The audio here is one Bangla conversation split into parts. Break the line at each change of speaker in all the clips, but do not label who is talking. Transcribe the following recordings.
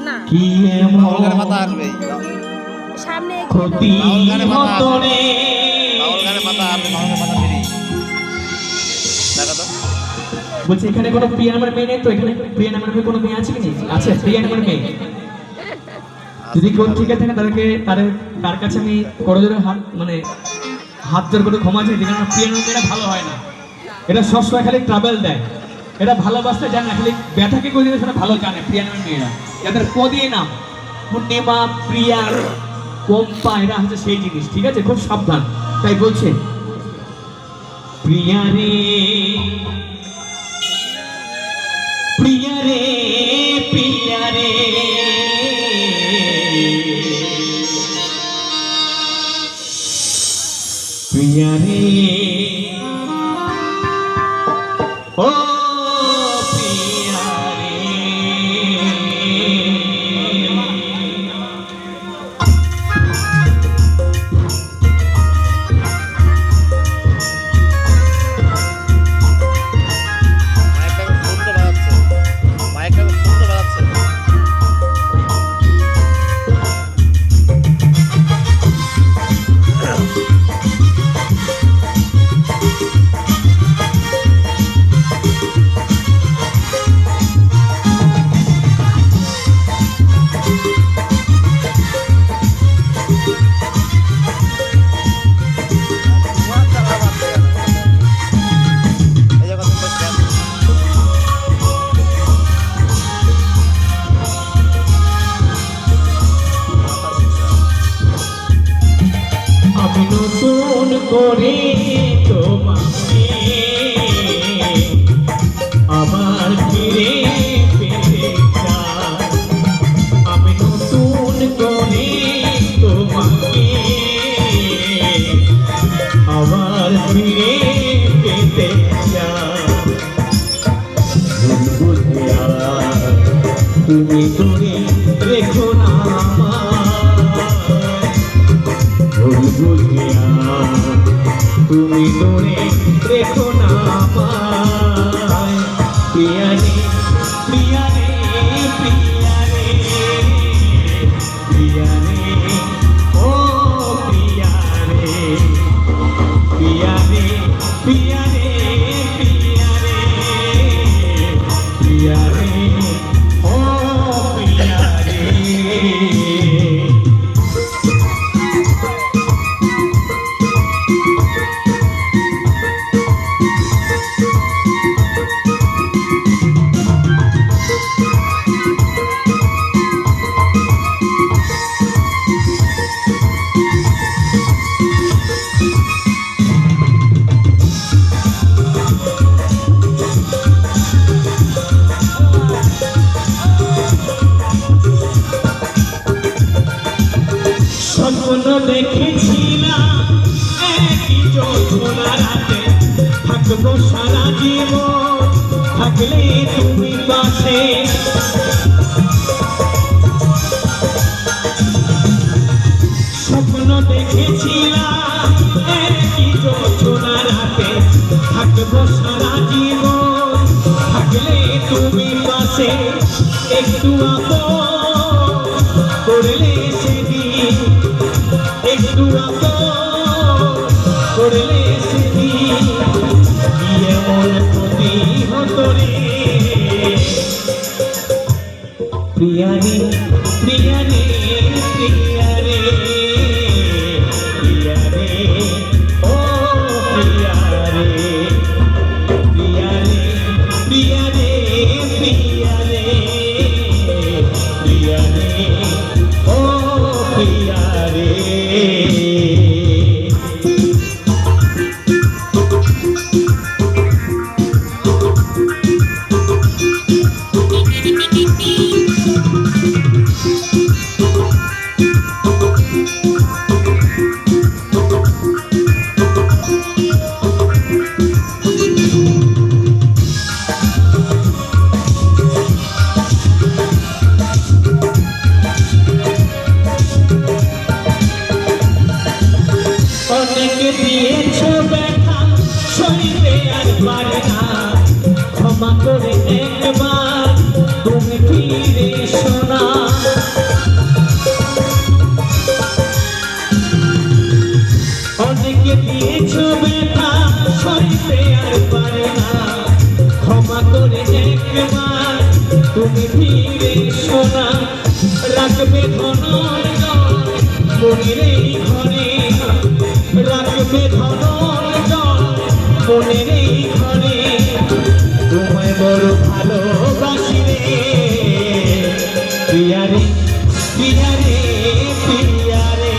না
কি
বাউল মাথা আসবে
সামনে
ক্ষতি
বাউল গানে মাথা আসবে
হতরে
বাউল গানে মাথা আসবে বাউল গানে মাথা ফ্রি দেখা তো
বলছি এখানে কোনো প্রিয়া নামের মেয়ে নেই তো? এখানে প্রিয়া নামের মেয়ে কোনো মেয়ে আছে কি নেই? আছে প্রিয়া নামের মেয়ে? যদি কেউ ঠিক থাকে তাদেরকে তার কাছে আমি করজোড়ে হাত জোর করে ক্ষমা চাই। কারণ প্রিয়া নামের মেয়েরা ভালো হয় না, এটা সবসময় খালি ট্রাভেল দেয়, এটা ভালোবাসতে জানে না, খালি ব্যথাকে করে দিলে সেটা ভালো জানে। প্রিয়া নামের মেয়েরা যাদের ক দিয়ে নাম পূর্ণিমা, প্রিয়া, পম্পা, এরা হচ্ছে সেই জিনিস, ঠিক আছে? খুব সাবধান। তাই বলছে প্রিয়া রে প্রিয়া রে প্রিয়া রে প্রিয়া রে ও প্রিয়া রে
মাইকটা শুনতে বাজাচ্ছে
আমি নতুন করে তোমাকে আবার ফিরে পেতে চাই। আমি নতুন করে তোমাকে আবার ফিরে পেতে চাই। ভুল বুঝে আর তুমি দূরে রেখো না ভুল বুঝে আর তুমি দূরে রেখো না আমায়। প্রিয়া রে প্রিয়া রে প্রিয়া রে প্রিয়া রে ও প্রিয়া রে প্রিয়া রে প্রিয়া রে প্রিয়া রে প্রিয়া রে ও প্রিয়া রে। স্বপ্ন দেখেছিলাম একই যোজনা রাতে থাকবো সারা জীবন, থাকলে তুমি পাশে। স্বপ্ন দেখেছিলাম একই যোজনা রাতে থাকবো সারা জীবন, থাকলে তুমি পাশে। একটু আপন করলে সেদিন, একটু আপন করলে সেদিন, কি এমন ক্ষতি হতো রে। প্রিয়া রে প্রিয়া রে প্রিয়া রে প্রিয়া রে ও প্রিয়া রে প্রিয়া রে প্রিয়া রে প্রিয়া রে প্রিয়া রে ও প্রিয়া রে। অনেকে দিয়েছ ব্যথা সইতে আর পারে না, ক্ষমা করে একবার তুমি ফিরে এসো না, রাখবে ধনঞ্জয় মনের এই ঘরে, রাখবে ধনঞ্জয় মনের এই ঘরে। তোমায় বড় ভালোবাসি রে প্রিয়া রে, প্রিয়া রে, প্রিয়া রে,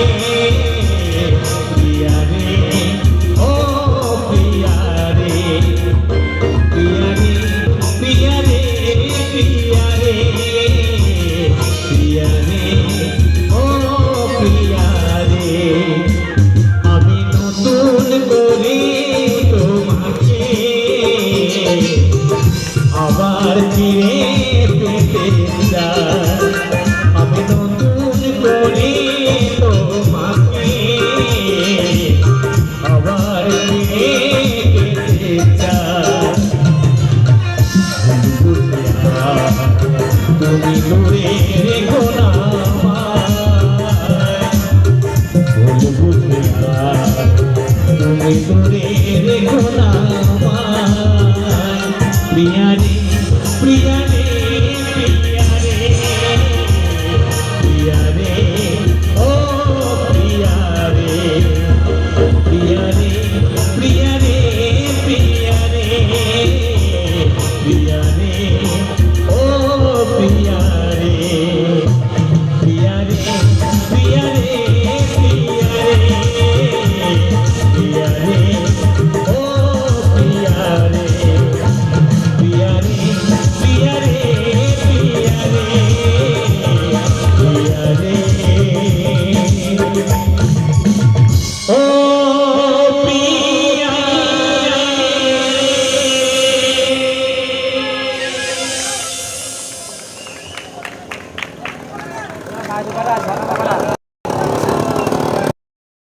প্রিয়া রে, ও প্রিয়া রে, প্রিয়া রে, প্রিয়া রে, প্রিয়া রে, প্রিয়া রে, ও প্রিয়া রে। আমি নতুন করে তোমাকে আবার ফিরে পেতে চাই, আমি নতুন করে তোমাকে আবার ফিরে পেতে চাই। তুমি দূরে রেখো না আমায়, বুঝবে না তুমি দূরে রেখো না আমায়। প্রিয়া রে, প্রিয়া রে, প্রিয়া রে, প্রিয়া রে, ও প্রিয়া রে, প্রিয়া রে, প্রিয়া রে, প্রিয়া রে, প্রিয়া রে, ও প্রিয়া রে, প্রিয়া রে, প্রিয়া রে, প্রিয়া রে, প্রিয়া রে, ও প্রিয়া রে, প্রিয়া রে, প্রিয়া রে, প্রিয়া রে, প্রিয়া রে, ও প্রিয়া রে।